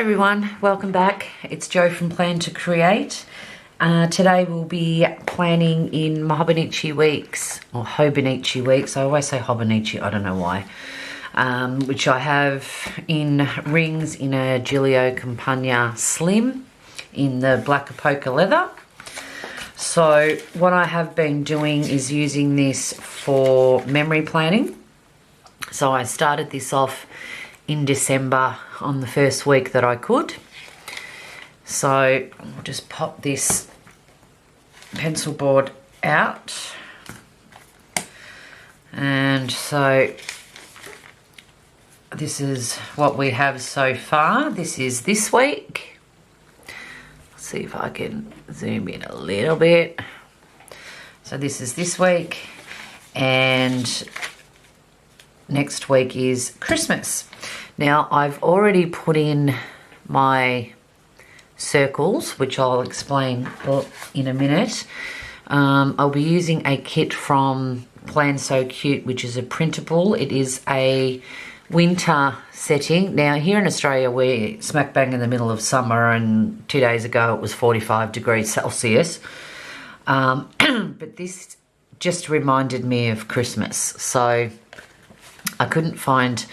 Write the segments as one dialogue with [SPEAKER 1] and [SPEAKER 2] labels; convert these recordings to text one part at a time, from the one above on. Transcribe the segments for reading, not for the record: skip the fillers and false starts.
[SPEAKER 1] Hi everyone, welcome back. It's Jo from Plan to Create. Today we'll be planning in my Hobonichi Weeks, or Hobonichi Weeks. I always say Hobonichi, I don't know why. Which I have in rings in a Giglio Campagna Slim in the black polka leather. So what I have been doing is using this for memory planning. So I started this off in December on the first week that I could. So I'll just pop this pencil board out. And so this is what we have so far. This is this week. Let's see if I can zoom in a little bit. So this is this week, and next week is Christmas. Now I've already put in my circles, which I'll explain in a minute. I'll be using a kit from Plan So Cute, which is a printable. It is a winter setting. Now here in Australia we're smack bang in the middle of summer, and 2 days ago it was 45 degrees Celsius. But this just reminded me of Christmas, so I couldn't find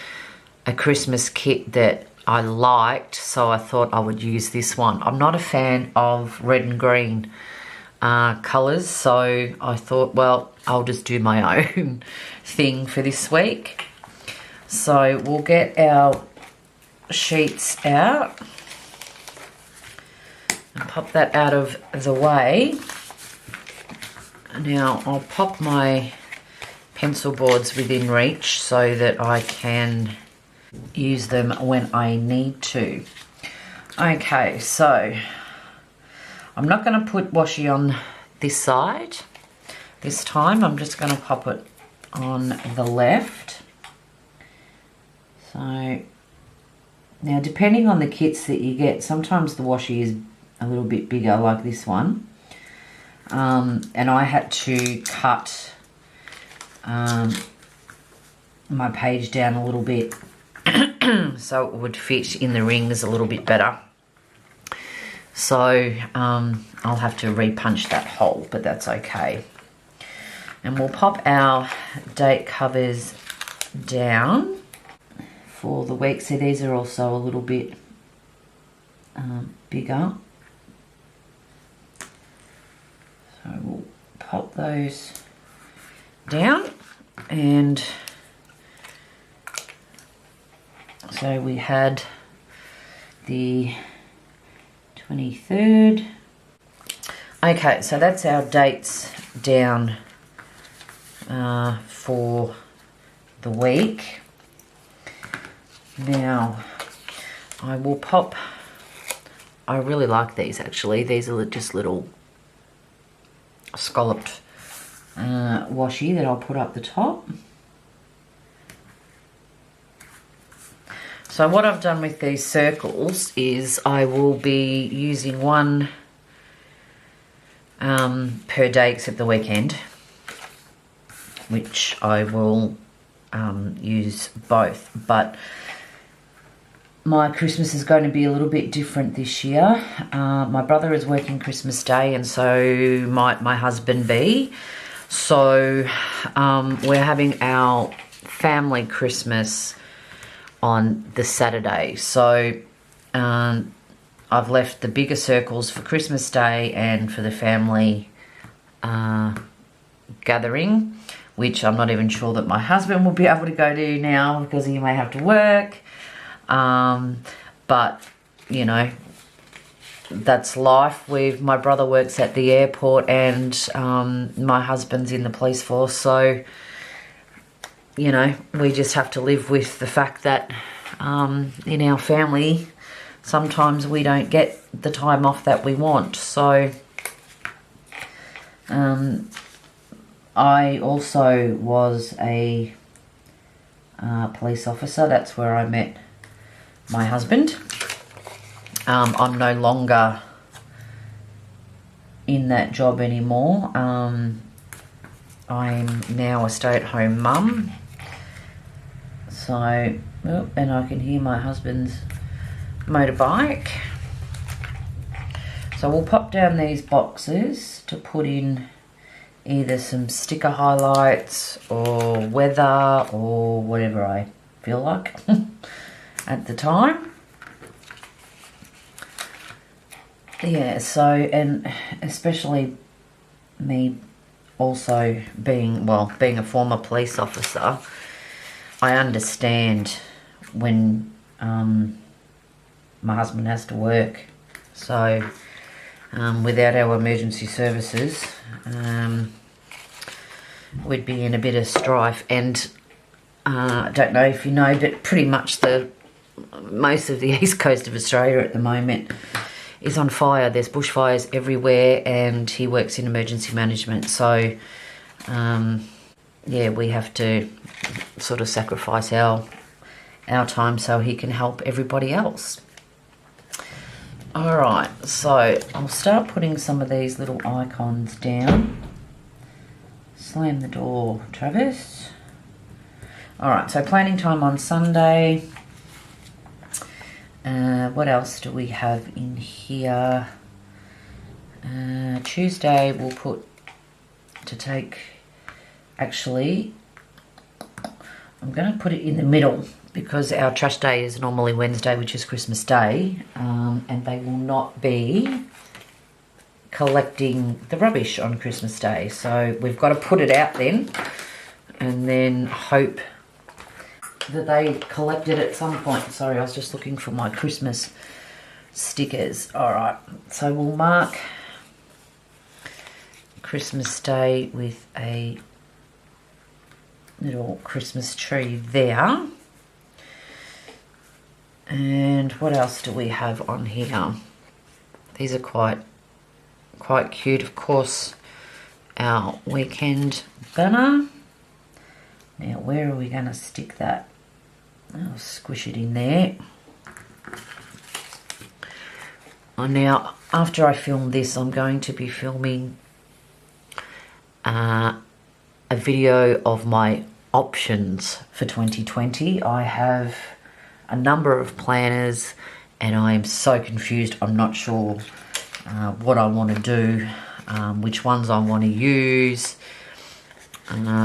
[SPEAKER 1] a Christmas kit that I liked, so I thought I would use this one. I'm not a fan of red and green colours, so I thought, well, I'll just do my own thing for this week. So we'll get our sheets out and pop that out of the way. Now I'll pop my pencil boards within reach so that I can use them when I need to. Okay, so I'm not going to put washi on this side this time. I'm just going to pop it on the left. So now, depending on the kits that you get, sometimes the washi is a little bit bigger, like this one. And I had to cut my page down a little bit so it would fit in the rings a little bit better. So I'll have to repunch that hole, but that's okay. And we'll pop our date covers down for the week. So these are also a little bit bigger. So we'll pop those down, and so we had the 23rd. Okay, so that's our dates down for the week. Now I will pop, I really like these actually. These are just little scalloped washi that I'll put up the top. So what I've done with these circles is I will be using one per day except the weekend, which I will use both. But my Christmas is going to be a little bit different this year. My brother is working Christmas Day, and so might my husband be. So we're having our family Christmas on the Saturday. So I've left the bigger circles for Christmas Day and for the family gathering, which I'm not even sure that my husband will be able to go to now because he may have to work. But, you know, that's life. My brother works at the airport, and my husband's in the police force, so you know, we just have to live with the fact that in our family sometimes we don't get the time off that we want. So I also was a police officer. That's where I met my husband. I'm no longer in that job anymore. I'm now a stay-at-home mum. So, oh, and I can hear my husband's motorbike. So we'll pop down these boxes to put in either some sticker highlights or weather or whatever I feel like at the time. Yeah, so, and especially me also being a former police officer, I understand when my husband has to work. So without our emergency services, we'd be in a bit of strife. And I don't know if you know, but pretty much most of the east coast of Australia at the moment is on fire. There's bushfires everywhere, and he works in emergency management. So yeah, we have to sort of sacrifice our time so he can help everybody else. Alright, so I'll start putting some of these little icons down. Slam the door, Travis. Alright, so planning time on Sunday. What else do we have in here? Tuesday we'll put to take, actually, I'm going to put it in the middle because our trash day is normally Wednesday, which is Christmas Day, and they will not be collecting the rubbish on Christmas Day. So we've got to put it out then and then hope that they collect it at some point. Sorry, I was just looking for my Christmas stickers. All right, so we'll mark Christmas Day with a little Christmas tree there. And what else do we have on here? These are quite cute. Of course, our weekend banner. Now, where are we going to stick that? I'll squish it in there. Oh, now, after I film this, I'm going to be filming a video of my options for 2020. I have a number of planners and I am so confused. I'm not sure what I want to do, which ones I want to use.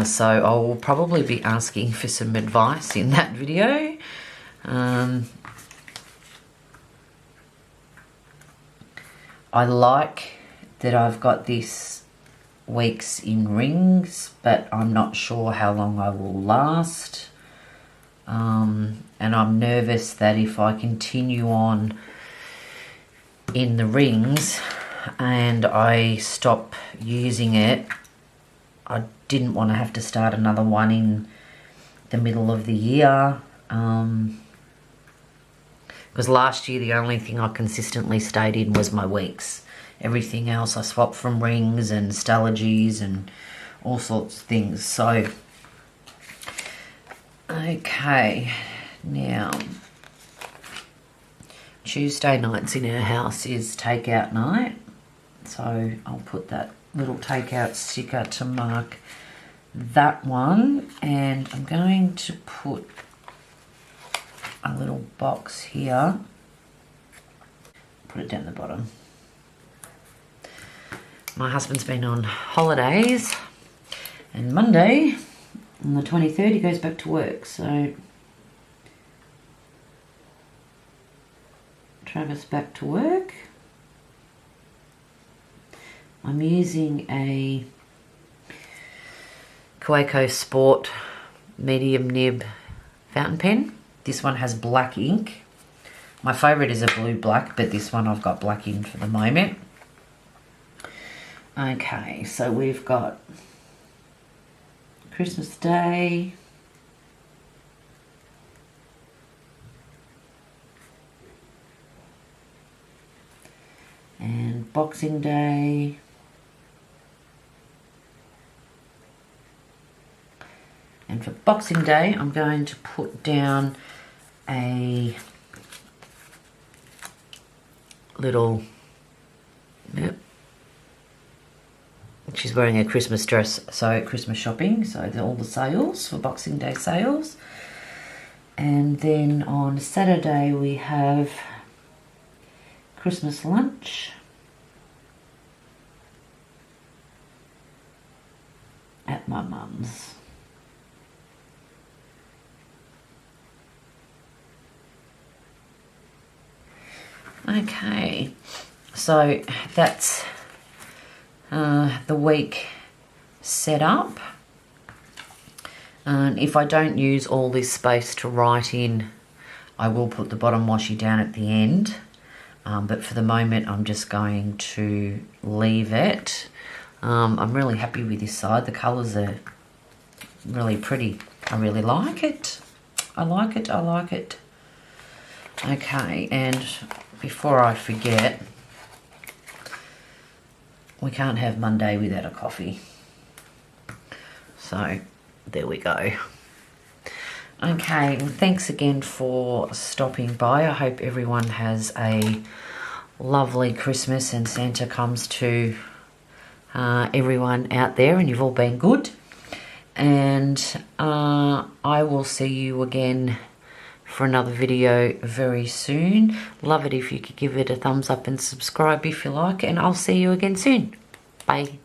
[SPEAKER 1] So I will probably be asking for some advice in that video. I like that I've got this weeks in rings, but I'm not sure how long I will last. And I'm nervous that if I continue on in the rings and I stop using it, I didn't want to have to start another one in the middle of the year. Because last year the only thing I consistently stayed in was my weeks. Everything else I swapped from rings and stellies and all sorts of things. So, okay, now Tuesday nights in our house is takeout night. So I'll put that little takeout sticker to mark that one, and I'm going to put a little box here, put it down the bottom. My husband's been on holidays and Monday on the 23rd he goes back to work, so Travis back to work. I'm using a Kaweco Sport medium nib fountain pen. This one has black ink. My favourite is a blue black, but this one I've got black in for the moment. Okay, so we've got Christmas Day, and Boxing Day, and for Boxing Day I'm going to put down a little, yep, she's wearing a Christmas dress, so Christmas shopping, so all the sales for Boxing Day sales. And then on Saturday we have Christmas lunch. At my mum's. Okay, so that's the week set up. And if I don't use all this space to write in, I will put the bottom washi down at the end. But for the moment, I'm just going to leave it. I'm really happy with this side. The colours are really pretty. I really like it. I like it, I like it. Okay, and before I forget, we can't have Monday without a coffee. So, there we go. Okay, well, thanks again for stopping by. I hope everyone has a lovely Christmas and Santa comes to everyone out there and you've all been good. And I will see you again for another video very soon. Love it if you could give it a thumbs up and subscribe if you like, and I'll see you again soon. Bye.